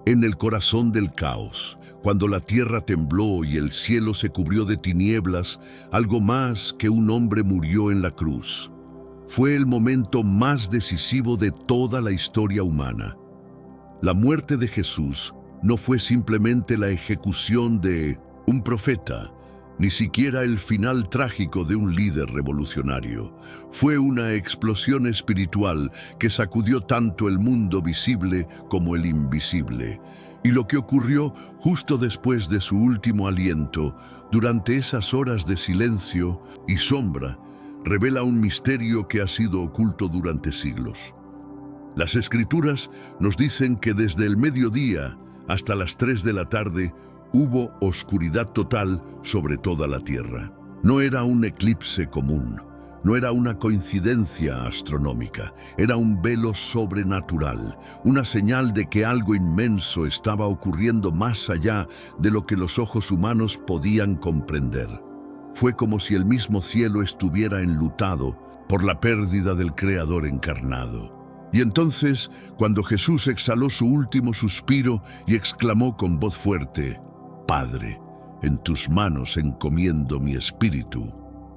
En el corazón del caos, cuando la tierra tembló y el cielo se cubrió de tinieblas, algo más que un hombre murió en la cruz. Fue el momento más decisivo de toda la historia humana. La muerte de Jesús no fue simplemente la ejecución de un profeta, ni siquiera el final trágico de un líder revolucionario. Fue una explosión espiritual que sacudió tanto el mundo visible como el invisible. Y lo que ocurrió justo después de su último aliento, durante esas horas de silencio y sombra, revela un misterio que ha sido oculto durante siglos. Las Escrituras nos dicen que desde el mediodía hasta las 3 de la tarde hubo oscuridad total sobre toda la tierra. No era un eclipse común, no era una coincidencia astronómica, era un velo sobrenatural, una señal de que algo inmenso estaba ocurriendo más allá de lo que los ojos humanos podían comprender. Fue como si el mismo cielo estuviera enlutado por la pérdida del Creador encarnado. Y entonces, cuando Jesús exhaló su último suspiro y exclamó con voz fuerte: «Padre, en tus manos encomiendo mi espíritu»,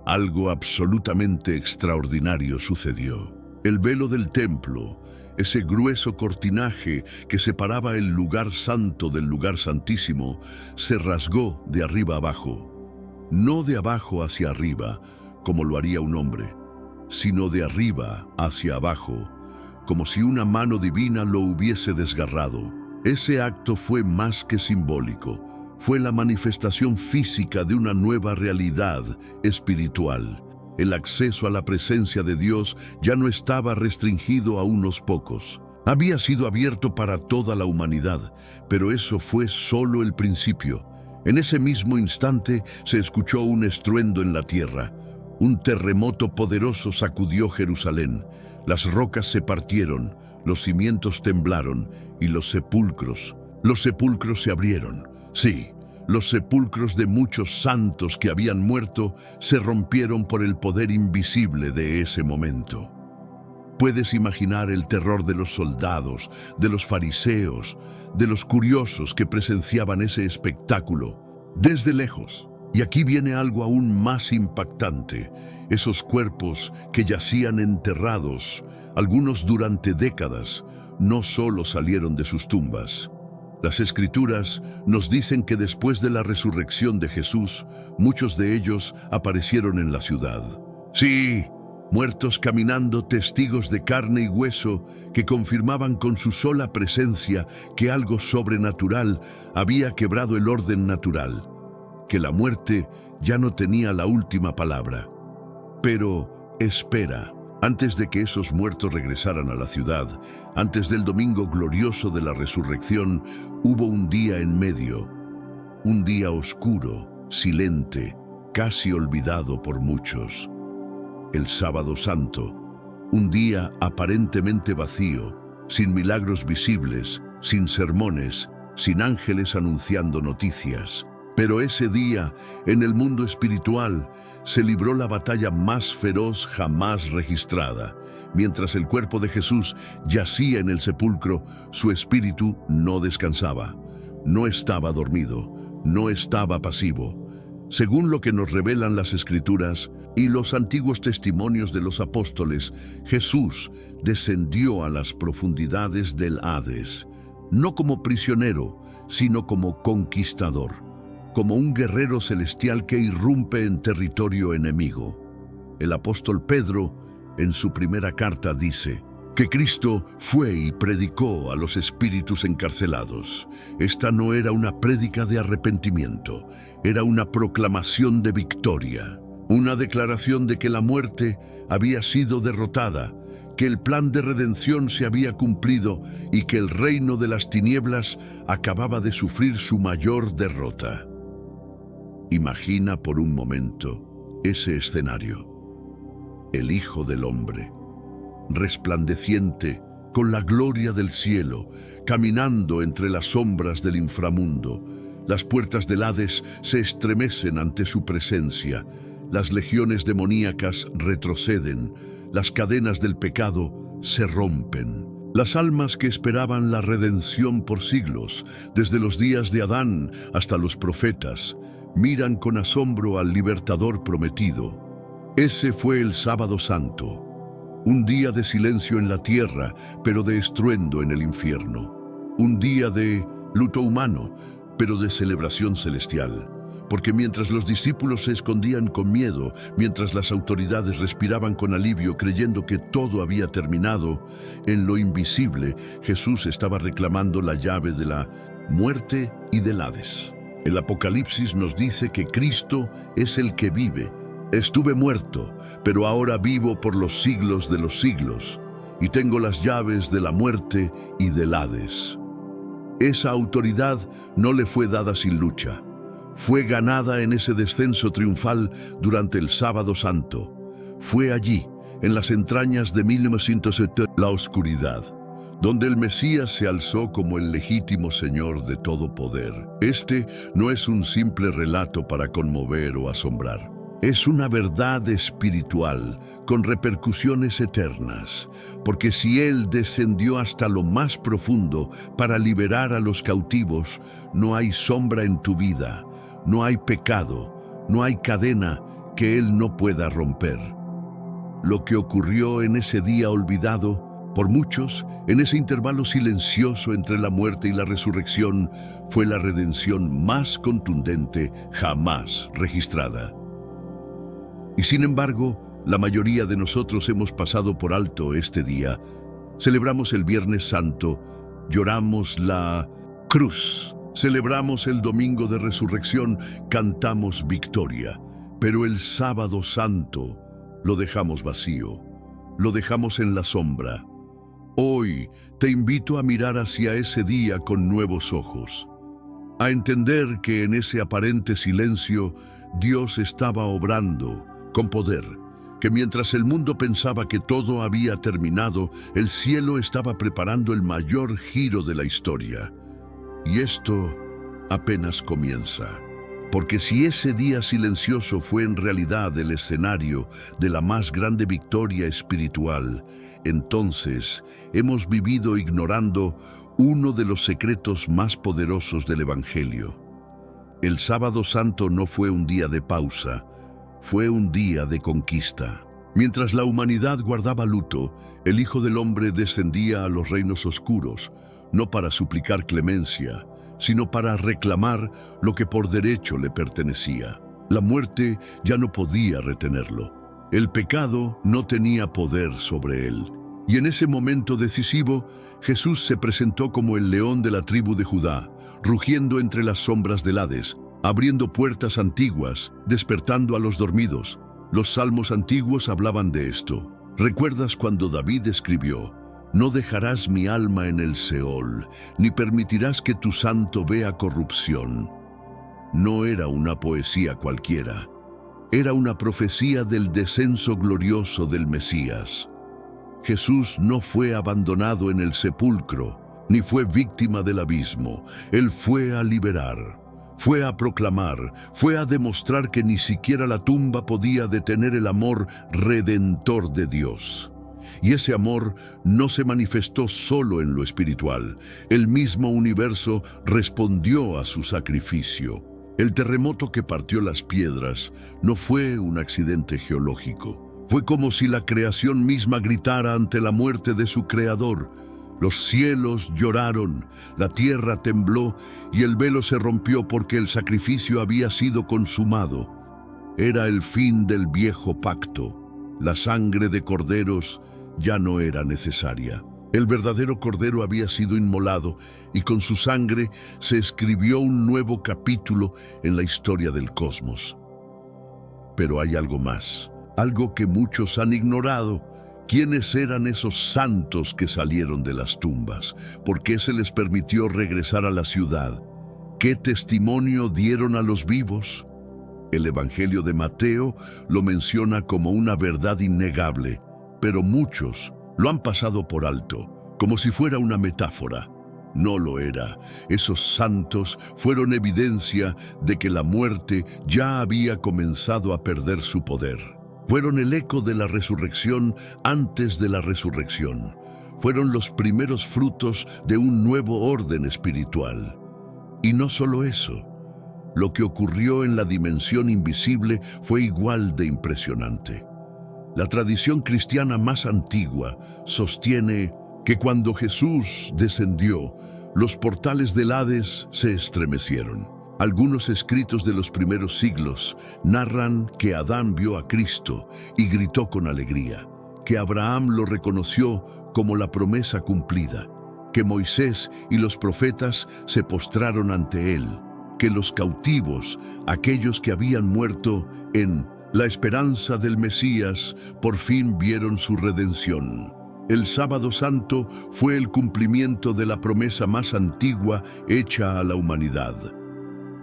algo absolutamente extraordinario sucedió. El velo del templo, ese grueso cortinaje que separaba el lugar santo del lugar santísimo, se rasgó de arriba abajo. No de abajo hacia arriba, como lo haría un hombre, sino de arriba hacia abajo, como si una mano divina lo hubiese desgarrado. Ese acto fue más que simbólico. Fue la manifestación física de una nueva realidad espiritual. El acceso a la presencia de Dios ya no estaba restringido a unos pocos. Había sido abierto para toda la humanidad, pero eso fue solo el principio. En ese mismo instante se escuchó un estruendo en la tierra. Un terremoto poderoso sacudió Jerusalén. Las rocas se partieron, los cimientos temblaron y los sepulcros se abrieron. Sí, los sepulcros de muchos santos que habían muerto se rompieron por el poder invisible de ese momento. Puedes imaginar el terror de los soldados, de los fariseos, de los curiosos que presenciaban ese espectáculo desde lejos. Y aquí viene algo aún más impactante: esos cuerpos que yacían enterrados, algunos durante décadas, no solo salieron de sus tumbas. Las Escrituras nos dicen que después de la resurrección de Jesús, muchos de ellos aparecieron en la ciudad. Sí, muertos caminando, testigos de carne y hueso que confirmaban con su sola presencia que algo sobrenatural había quebrado el orden natural, que la muerte ya no tenía la última palabra. Pero espera, antes de que esos muertos regresaran a la ciudad, antes del domingo glorioso de la resurrección, hubo un día en medio, un día oscuro, silente, casi olvidado por muchos. El Sábado Santo, un día aparentemente vacío, sin milagros visibles, sin sermones, sin ángeles anunciando noticias. Pero ese día, en el mundo espiritual, se libró la batalla más feroz jamás registrada. Mientras el cuerpo de Jesús yacía en el sepulcro, su espíritu no descansaba. No estaba dormido, no estaba pasivo. Según lo que nos revelan las Escrituras y los antiguos testimonios de los apóstoles, Jesús descendió a las profundidades del Hades, no como prisionero, sino como conquistador, como un guerrero celestial que irrumpe en territorio enemigo. El apóstol Pedro, en su primera carta, dice que Cristo fue y predicó a los espíritus encarcelados. Esta no era una prédica de arrepentimiento, era una proclamación de victoria, una declaración de que la muerte había sido derrotada, que el plan de redención se había cumplido y que el reino de las tinieblas acababa de sufrir su mayor derrota. Imagina por un momento ese escenario. El Hijo del Hombre, resplandeciente con la gloria del cielo, caminando entre las sombras del inframundo. Las puertas del Hades se estremecen ante su presencia. Las legiones demoníacas retroceden. Las cadenas del pecado se rompen. Las almas que esperaban la redención por siglos, desde los días de Adán hasta los profetas, miran con asombro al libertador prometido. Ese fue el Sábado Santo, un día de silencio en la tierra, pero de estruendo en el infierno. Un día de luto humano, pero de celebración celestial. Porque mientras los discípulos se escondían con miedo, mientras las autoridades respiraban con alivio creyendo que todo había terminado, en lo invisible Jesús estaba reclamando la llave de la muerte y del Hades. El Apocalipsis nos dice que Cristo es el que vive. Estuve muerto, pero ahora vivo por los siglos de los siglos, y tengo las llaves de la muerte y del Hades. Esa autoridad no le fue dada sin lucha. Fue ganada en ese descenso triunfal durante el Sábado Santo. Fue allí, en las entrañas de 1970, la oscuridad, donde el Mesías se alzó como el legítimo Señor de todo poder. Este no es un simple relato para conmover o asombrar. Es una verdad espiritual con repercusiones eternas, porque si Él descendió hasta lo más profundo para liberar a los cautivos, no hay sombra en tu vida, no hay pecado, no hay cadena que Él no pueda romper. Lo que ocurrió en ese día olvidado por muchos, en ese intervalo silencioso entre la muerte y la resurrección, fue la redención más contundente jamás registrada. Y sin embargo, la mayoría de nosotros hemos pasado por alto este día. Celebramos el Viernes Santo, lloramos la cruz, celebramos el Domingo de Resurrección, cantamos victoria. Pero el Sábado Santo lo dejamos vacío, lo dejamos en la sombra. Hoy te invito a mirar hacia ese día con nuevos ojos, a entender que en ese aparente silencio Dios estaba obrando con poder, que mientras el mundo pensaba que todo había terminado, el cielo estaba preparando el mayor giro de la historia. Y esto apenas comienza. Porque si ese día silencioso fue en realidad el escenario de la más grande victoria espiritual, entonces hemos vivido ignorando uno de los secretos más poderosos del Evangelio. El Sábado Santo no fue un día de pausa, fue un día de conquista. Mientras la humanidad guardaba luto, el Hijo del Hombre descendía a los reinos oscuros, no para suplicar clemencia, sino para reclamar lo que por derecho le pertenecía. La muerte ya no podía retenerlo. El pecado no tenía poder sobre él. Y en ese momento decisivo, Jesús se presentó como el león de la tribu de Judá, rugiendo entre las sombras del Hades, abriendo puertas antiguas, despertando a los dormidos. Los salmos antiguos hablaban de esto. ¿Recuerdas cuando David escribió: «No dejarás mi alma en el Seol, ni permitirás que tu santo vea corrupción»? No era una poesía cualquiera. Era una profecía del descenso glorioso del Mesías. Jesús no fue abandonado en el sepulcro, ni fue víctima del abismo. Él fue a liberar, fue a proclamar, fue a demostrar que ni siquiera la tumba podía detener el amor redentor de Dios. Y ese amor no se manifestó solo en lo espiritual. El mismo universo respondió a su sacrificio. El terremoto que partió las piedras no fue un accidente geológico. Fue como si la creación misma gritara ante la muerte de su creador. Los cielos lloraron, la tierra tembló y el velo se rompió porque el sacrificio había sido consumado. Era el fin del viejo pacto. La sangre de corderos ya no era necesaria. El verdadero cordero había sido inmolado y con su sangre se escribió un nuevo capítulo en la historia del cosmos. Pero hay algo más, algo que muchos han ignorado. ¿Quiénes eran esos santos que salieron de las tumbas? ¿Por qué se les permitió regresar a la ciudad? ¿Qué testimonio dieron a los vivos? El Evangelio de Mateo lo menciona como una verdad innegable, pero muchos lo han pasado por alto, como si fuera una metáfora. No lo era. Esos santos fueron evidencia de que la muerte ya había comenzado a perder su poder. Fueron el eco de la resurrección antes de la resurrección. fueron los primeros frutos de un nuevo orden espiritual. Y no solo eso, lo que ocurrió en la dimensión invisible fue igual de impresionante. La tradición cristiana más antigua sostiene que cuando Jesús descendió, los portales del Hades se estremecieron. Algunos escritos de los primeros siglos narran que Adán vio a Cristo y gritó con alegría, que Abraham lo reconoció como la promesa cumplida, que Moisés y los profetas se postraron ante él, que los cautivos, aquellos que habían muerto en la esperanza del Mesías, por fin vieron su redención. El Sábado Santo fue el cumplimiento de la promesa más antigua hecha a la humanidad.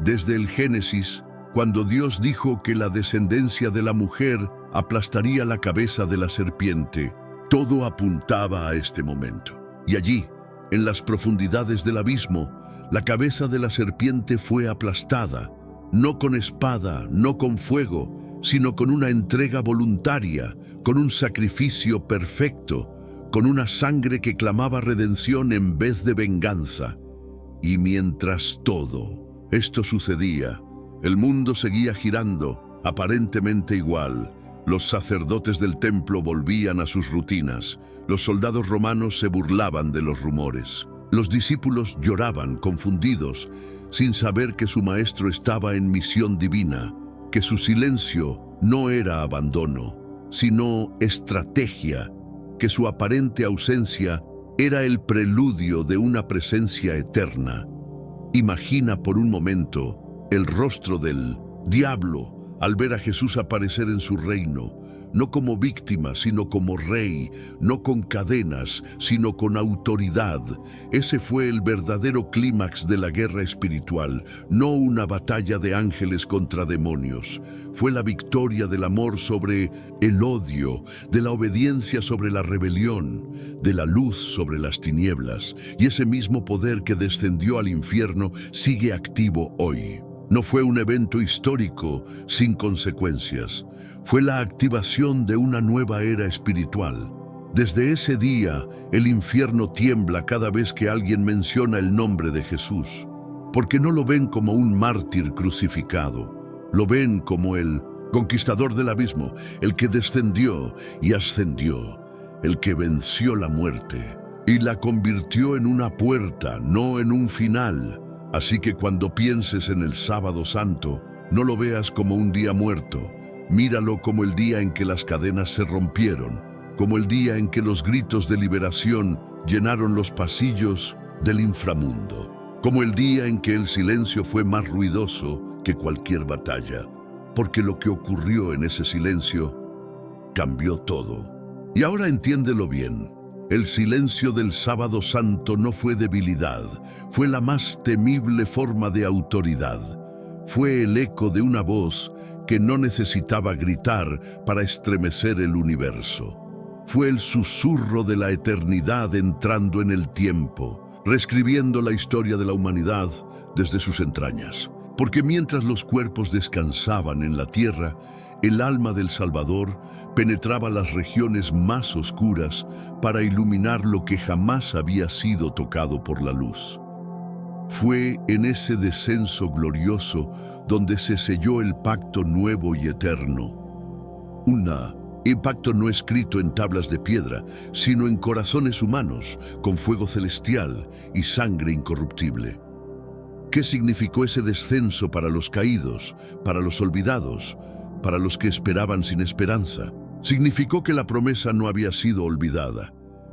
Desde el Génesis, cuando Dios dijo que la descendencia de la mujer aplastaría la cabeza de la serpiente, todo apuntaba a este momento. Y allí, en las profundidades del abismo, la cabeza de la serpiente fue aplastada, no con espada, no con fuego, sino con una entrega voluntaria, con un sacrificio perfecto, con una sangre que clamaba redención en vez de venganza. Y mientras todo esto sucedía, el mundo seguía girando, aparentemente igual. Los sacerdotes del templo volvían a sus rutinas. Los soldados romanos se burlaban de los rumores. Los discípulos lloraban, confundidos, sin saber que su maestro estaba en misión divina, que su silencio no era abandono, sino estrategia, que su aparente ausencia era el preludio de una presencia eterna. Imagina por un momento el rostro del diablo al ver a Jesús aparecer en su reino, no como víctima, sino como rey, no con cadenas, sino con autoridad. Ese fue el verdadero clímax de la guerra espiritual, no una batalla de ángeles contra demonios. Fue la victoria del amor sobre el odio, de la obediencia sobre la rebelión, de la luz sobre las tinieblas. Y ese mismo poder que descendió al infierno sigue activo hoy. No fue un evento histórico sin consecuencias. Fue la activación de una nueva era espiritual. Desde ese día, el infierno tiembla cada vez que alguien menciona el nombre de Jesús, porque no lo ven como un mártir crucificado, lo ven como el conquistador del abismo, el que descendió y ascendió, el que venció la muerte y la convirtió en una puerta, no en un final. Así que cuando pienses en el Sábado Santo, no lo veas como un día muerto. Míralo como el día en que las cadenas se rompieron, como el día en que los gritos de liberación llenaron los pasillos del inframundo, como el día en que el silencio fue más ruidoso que cualquier batalla, porque lo que ocurrió en ese silencio cambió todo. Y ahora entiéndelo bien. El silencio del Sábado Santo no fue debilidad, fue la más temible forma de autoridad. Fue el eco de una voz que no necesitaba gritar para estremecer el universo. Fue el susurro de la eternidad entrando en el tiempo, reescribiendo la historia de la humanidad desde sus entrañas. Porque mientras los cuerpos descansaban en la tierra, el alma del Salvador penetraba las regiones más oscuras para iluminar lo que jamás había sido tocado por la luz. Fue en ese descenso glorioso donde se selló el pacto nuevo y eterno. Un pacto no escrito en tablas de piedra, sino en corazones humanos, con fuego celestial y sangre incorruptible. ¿Qué significó ese descenso para los caídos, para los olvidados, para los que esperaban sin esperanza? Significó que la promesa no había sido olvidada,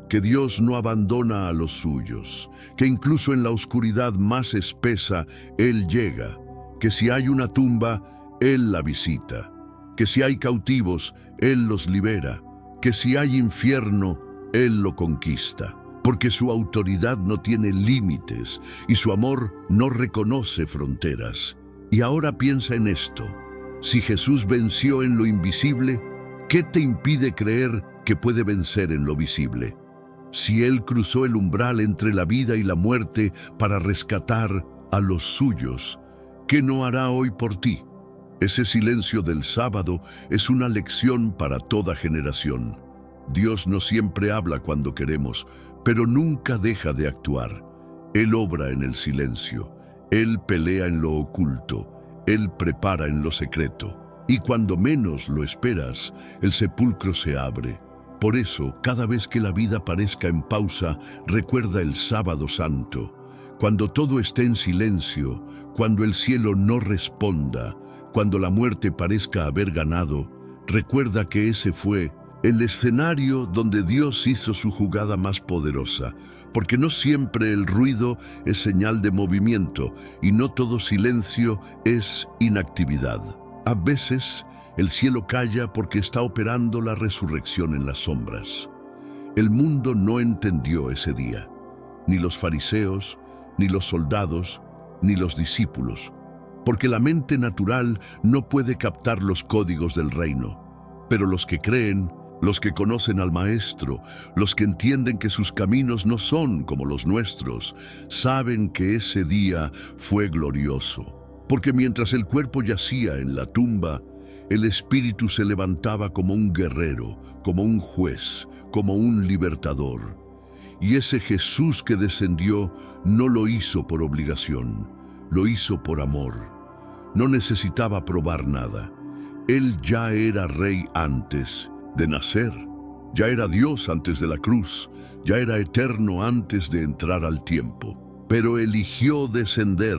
que Dios no abandona a los suyos, que incluso en la oscuridad más espesa Él llega, que si hay una tumba, Él la visita, que si hay cautivos, Él los libera, que si hay infierno, Él lo conquista, porque su autoridad no tiene límites y su amor no reconoce fronteras. Y ahora piensa en esto. Si Jesús venció en lo invisible, ¿qué te impide creer que puede vencer en lo visible? Si Él cruzó el umbral entre la vida y la muerte para rescatar a los suyos, ¿qué no hará hoy por ti? Ese silencio del sábado es una lección para toda generación. Dios no siempre habla cuando queremos, pero nunca deja de actuar. Él obra en el silencio, Él pelea en lo oculto, Él prepara en lo secreto. Y cuando menos lo esperas, el sepulcro se abre. Por eso, cada vez que la vida parezca en pausa, recuerda el sábado santo. Cuando todo esté en silencio, cuando el cielo no responda, cuando la muerte parezca haber ganado, recuerda que ese fue el escenario donde Dios hizo su jugada más poderosa, porque no siempre el ruido es señal de movimiento y no todo silencio es inactividad. A veces, el cielo calla porque está operando la resurrección en las sombras. El mundo no entendió ese día, ni los fariseos, ni los soldados, ni los discípulos, porque la mente natural no puede captar los códigos del reino. Pero los que creen, los que conocen al Maestro, los que entienden que sus caminos no son como los nuestros, saben que ese día fue glorioso. Porque mientras el cuerpo yacía en la tumba, el espíritu se levantaba como un guerrero, como un juez, como un libertador. Y ese Jesús que descendió no lo hizo por obligación, lo hizo por amor. No necesitaba probar nada. Él ya era rey antes de nacer, ya era Dios antes de la cruz, ya era eterno antes de entrar al tiempo. Pero eligió descender,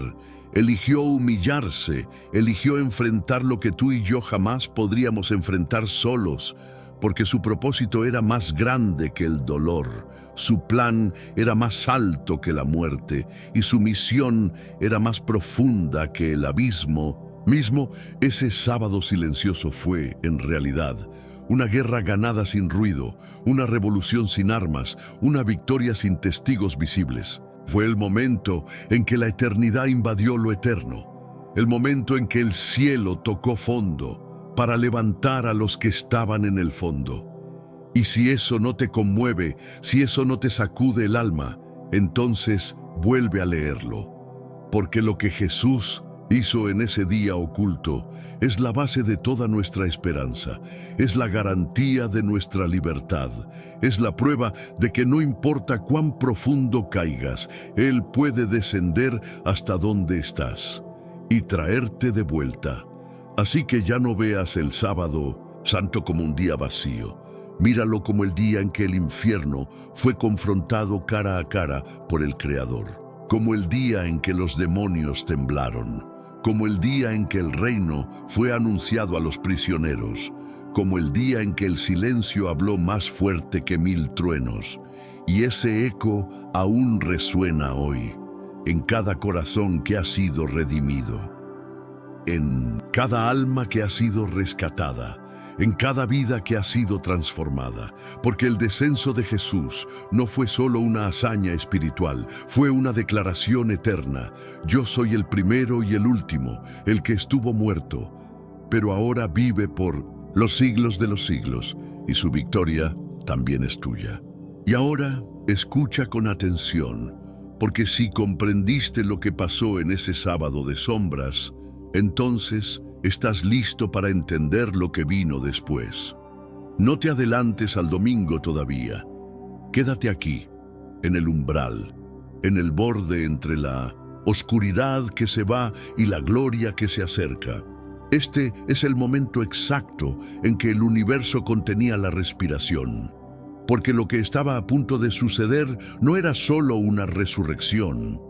eligió humillarse, eligió enfrentar lo que tú y yo jamás podríamos enfrentar solos, porque su propósito era más grande que el dolor, su plan era más alto que la muerte, y su misión era más profunda que el abismo mismo. Ese sábado silencioso fue, en realidad, una guerra ganada sin ruido, una revolución sin armas, una victoria sin testigos visibles. Fue el momento en que la eternidad invadió lo eterno, el momento en que el cielo tocó fondo para levantar a los que estaban en el fondo. Y si eso no te conmueve, si eso no te sacude el alma, entonces vuelve a leerlo, porque lo que Jesús hizo en ese día oculto es la base de toda nuestra esperanza, es la garantía de nuestra libertad, es la prueba de que no importa cuán profundo caigas, Él puede descender hasta donde estás y traerte de vuelta. Así que ya no veas el sábado santo como un día vacío, míralo como el día en que el infierno fue confrontado cara a cara por el Creador, como el día en que los demonios temblaron, como el día en que el reino fue anunciado a los prisioneros, como el día en que el silencio habló más fuerte que 1000 truenos. Y ese eco aún resuena hoy, en cada corazón que ha sido redimido, en cada alma que ha sido rescatada, en cada vida que ha sido transformada, porque el descenso de Jesús no fue solo una hazaña espiritual, fue una declaración eterna. Yo soy el primero y el último, el que estuvo muerto, pero ahora vive por los siglos de los siglos, y su victoria también es tuya. Y ahora escucha con atención, porque si comprendiste lo que pasó en ese sábado de sombras, entonces estás listo para entender lo que vino después. No te adelantes al domingo todavía. Quédate aquí, en el umbral, en el borde entre la oscuridad que se va y la gloria que se acerca. Este es el momento exacto en que el universo contenía la respiración, porque lo que estaba a punto de suceder no era solo una resurrección,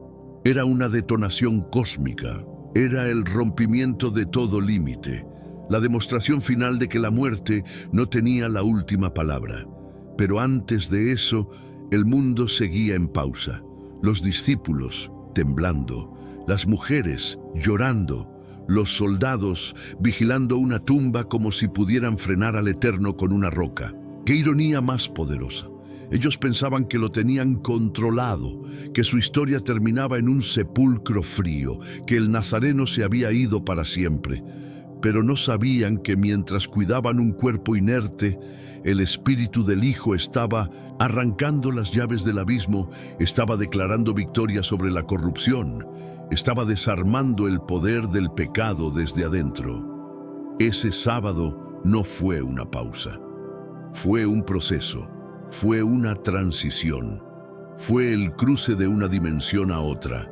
era una detonación cósmica. Era el rompimiento de todo límite, la demostración final de que la muerte no tenía la última palabra. Pero antes de eso, el mundo seguía en pausa. Los discípulos temblando, las mujeres llorando, los soldados vigilando una tumba como si pudieran frenar al Eterno con una roca. ¡Qué ironía más poderosa! Ellos pensaban que lo tenían controlado, que su historia terminaba en un sepulcro frío, que el Nazareno se había ido para siempre. Pero no sabían que mientras cuidaban un cuerpo inerte, el espíritu del Hijo estaba arrancando las llaves del abismo, estaba declarando victoria sobre la corrupción, estaba desarmando el poder del pecado desde adentro. Ese sábado no fue una pausa. Fue un proceso, fue una transición, fue el cruce de una dimensión a otra.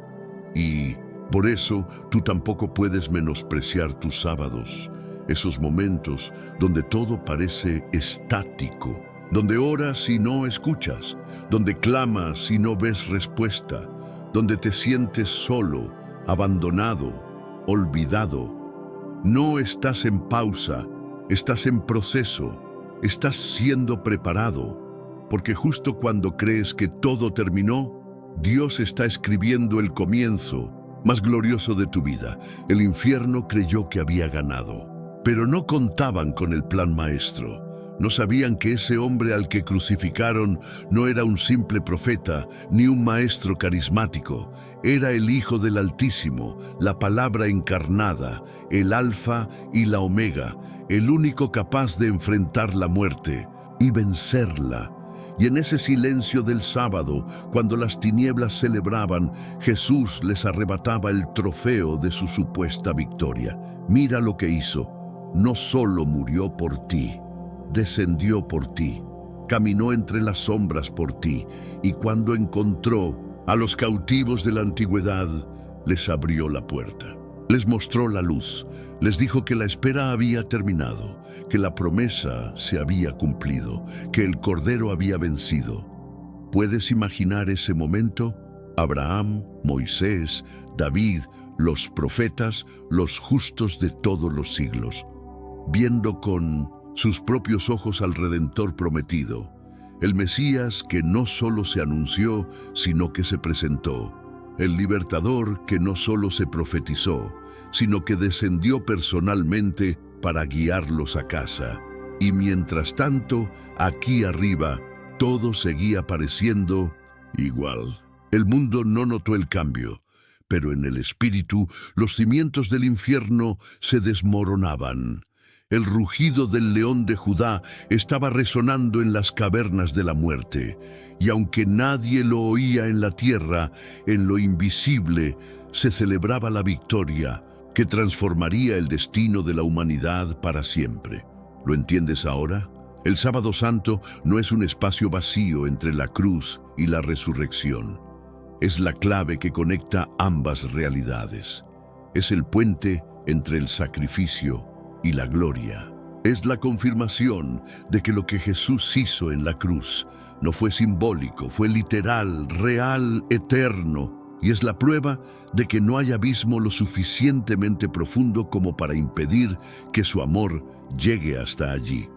Y por eso tú tampoco puedes menospreciar tus sábados, esos momentos donde todo parece estático, donde oras y no escuchas, donde clamas y no ves respuesta, donde te sientes solo, abandonado, olvidado. No estás en pausa, estás en proceso, estás siendo preparado, porque justo cuando crees que todo terminó, Dios está escribiendo el comienzo más glorioso de tu vida. El infierno creyó que había ganado, pero no contaban con el plan maestro. No sabían que ese hombre al que crucificaron no era un simple profeta ni un maestro carismático. Era el Hijo del Altísimo, la palabra encarnada, el Alfa y la Omega, el único capaz de enfrentar la muerte y vencerla. Y en ese silencio del sábado, cuando las tinieblas celebraban, Jesús les arrebataba el trofeo de su supuesta victoria. Mira lo que hizo. No solo murió por ti, descendió por ti, caminó entre las sombras por ti, y cuando encontró a los cautivos de la antigüedad, les abrió la puerta. Les mostró la luz, les dijo que la espera había terminado, que la promesa se había cumplido, que el Cordero había vencido. ¿Puedes imaginar ese momento? Abraham, Moisés, David, los profetas, los justos de todos los siglos, viendo con sus propios ojos al Redentor prometido, el Mesías que no solo se anunció, sino que se presentó, el Libertador que no solo se profetizó, sino que descendió personalmente para guiarlos a casa. Y mientras tanto, aquí arriba, todo seguía pareciendo igual. El mundo no notó el cambio, pero en el espíritu, los cimientos del infierno se desmoronaban. El rugido del león de Judá estaba resonando en las cavernas de la muerte, y aunque nadie lo oía en la tierra, en lo invisible se celebraba la victoria que transformaría el destino de la humanidad para siempre. ¿Lo entiendes ahora? El Sábado Santo no es un espacio vacío entre la cruz y la resurrección. Es la clave que conecta ambas realidades. Es el puente entre el sacrificio y la gloria. Es la confirmación de que lo que Jesús hizo en la cruz no fue simbólico, fue literal, real, eterno. Y es la prueba de que no hay abismo lo suficientemente profundo como para impedir que su amor llegue hasta allí.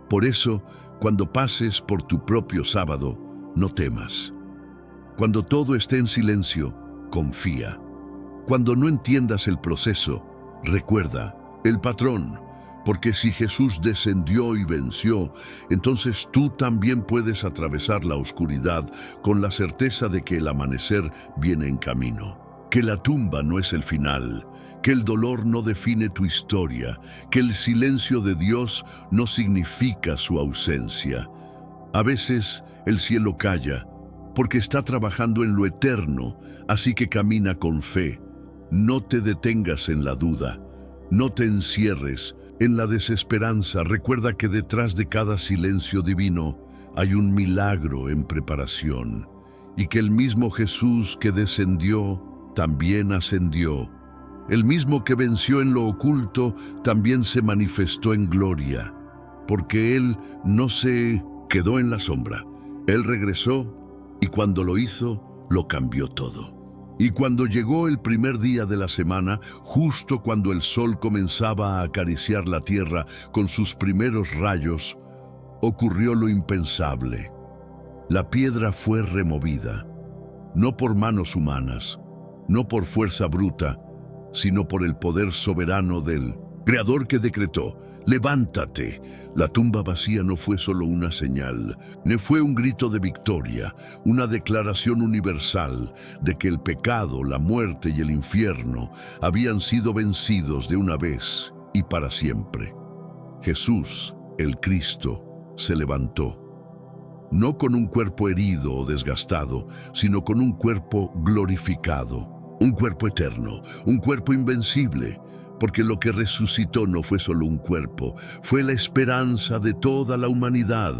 Por eso, cuando pases por tu propio sábado, no temas. Cuando todo esté en silencio, confía. Cuando no entiendas el proceso, recuerda el patrón, porque si Jesús descendió y venció, entonces tú también puedes atravesar la oscuridad con la certeza de que el amanecer viene en camino, que la tumba no es el final, que el dolor no define tu historia, que el silencio de Dios no significa su ausencia. A veces el cielo calla, porque está trabajando en lo eterno, así que camina con fe. No te detengas en la duda. No te encierres en la desesperanza. Recuerda que detrás de cada silencio divino hay un milagro en preparación, y que el mismo Jesús que descendió también ascendió. El mismo que venció en lo oculto también se manifestó en gloria, porque Él no se quedó en la sombra. Él regresó y cuando lo hizo, lo cambió todo. Y cuando llegó el primer día de la semana, justo cuando el sol comenzaba a acariciar la tierra con sus primeros rayos, ocurrió lo impensable. La piedra fue removida, no por manos humanas, no por fuerza bruta, sino por el poder soberano del Creador que decretó: levántate. La tumba vacía no fue solo una señal, ni fue un grito de victoria, una declaración universal de que el pecado, la muerte y el infierno habían sido vencidos de una vez y para siempre. Jesús, el Cristo, se levantó, no con un cuerpo herido o desgastado, sino con un cuerpo glorificado, un cuerpo eterno, un cuerpo invencible, porque lo que resucitó no fue solo un cuerpo, fue la esperanza de toda la humanidad,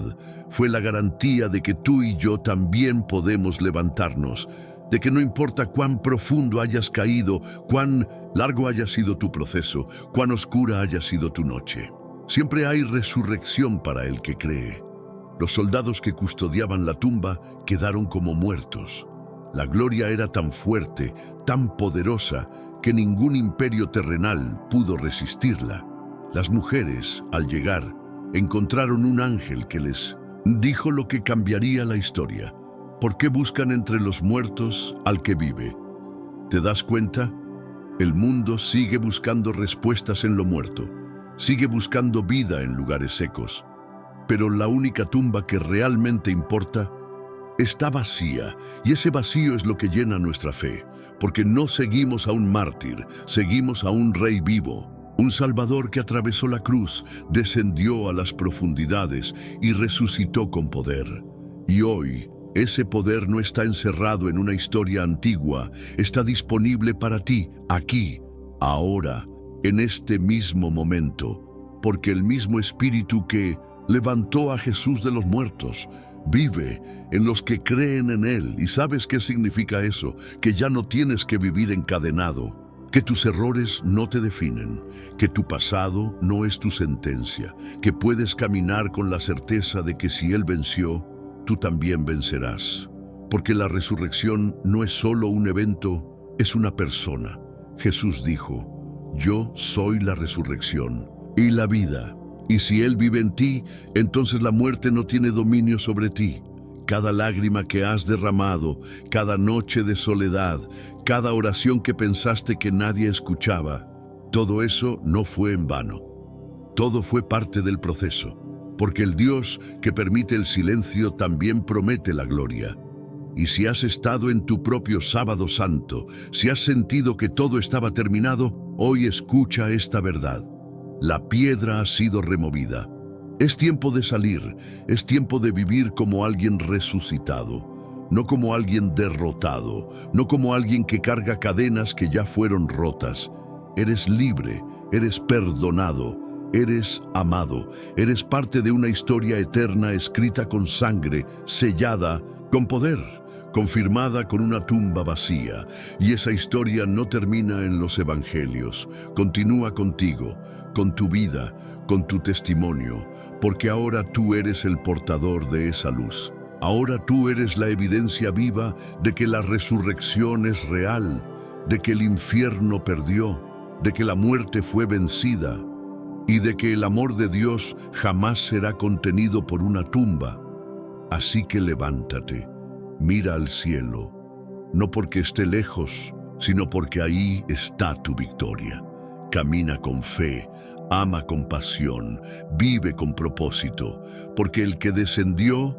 fue la garantía de que tú y yo también podemos levantarnos, de que no importa cuán profundo hayas caído, cuán largo haya sido tu proceso, cuán oscura haya sido tu noche. Siempre hay resurrección para el que cree. Los soldados que custodiaban la tumba quedaron como muertos. La gloria era tan fuerte, tan poderosa, que ningún imperio terrenal pudo resistirla. Las mujeres, al llegar, encontraron un ángel que les dijo lo que cambiaría la historia. ¿Por qué buscan entre los muertos al que vive? ¿Te das cuenta? El mundo sigue buscando respuestas en lo muerto, sigue buscando vida en lugares secos. Pero la única tumba que realmente importa está vacía, y ese vacío es lo que llena nuestra fe, porque no seguimos a un mártir, seguimos a un rey vivo, un Salvador que atravesó la cruz, descendió a las profundidades y resucitó con poder. Y hoy, ese poder no está encerrado en una historia antigua, está disponible para ti, aquí, ahora, en este mismo momento, porque el mismo Espíritu que levantó a Jesús de los muertos vive en los que creen en Él. ¿Y sabes qué significa eso? Que ya no tienes que vivir encadenado, que tus errores no te definen, que tu pasado no es tu sentencia, que puedes caminar con la certeza de que si Él venció, tú también vencerás. Porque la resurrección no es solo un evento, es una persona. Jesús dijo: yo soy la resurrección y la vida. Y si Él vive en ti, entonces la muerte no tiene dominio sobre ti. Cada lágrima que has derramado, cada noche de soledad, cada oración que pensaste que nadie escuchaba, todo eso no fue en vano. Todo fue parte del proceso, porque el Dios que permite el silencio también promete la gloria. Y si has estado en tu propio sábado santo, si has sentido que todo estaba terminado, hoy escucha esta verdad. La piedra ha sido removida. Es tiempo de salir, es tiempo de vivir como alguien resucitado, no como alguien derrotado, no como alguien que carga cadenas que ya fueron rotas. Eres libre, eres perdonado, eres amado, eres parte de una historia eterna escrita con sangre, sellada con poder, confirmada con una tumba vacía. Y esa historia no termina en los evangelios, continúa contigo, con tu vida, con tu testimonio, porque ahora tú eres el portador de esa luz. Ahora tú eres la evidencia viva de que la resurrección es real, de que el infierno perdió, de que la muerte fue vencida y de que el amor de Dios jamás será contenido por una tumba. Así que levántate, mira al cielo, no porque esté lejos, sino porque ahí está tu victoria. Camina con fe, ama con pasión, vive con propósito, porque el que descendió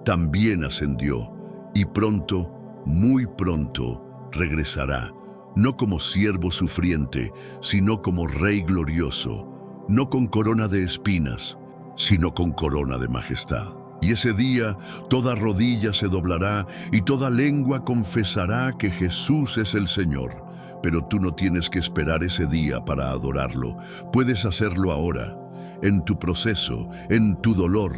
también ascendió, y pronto, muy pronto, regresará, no como siervo sufriente, sino como Rey glorioso, no con corona de espinas, sino con corona de majestad. Y ese día toda rodilla se doblará y toda lengua confesará que Jesús es el Señor. Pero tú no tienes que esperar ese día para adorarlo. Puedes hacerlo ahora, en tu proceso, en tu dolor,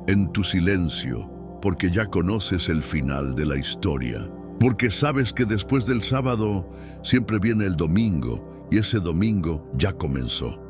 en tu silencio, porque ya conoces el final de la historia. Porque sabes que después del sábado siempre viene el domingo, y ese domingo ya comenzó.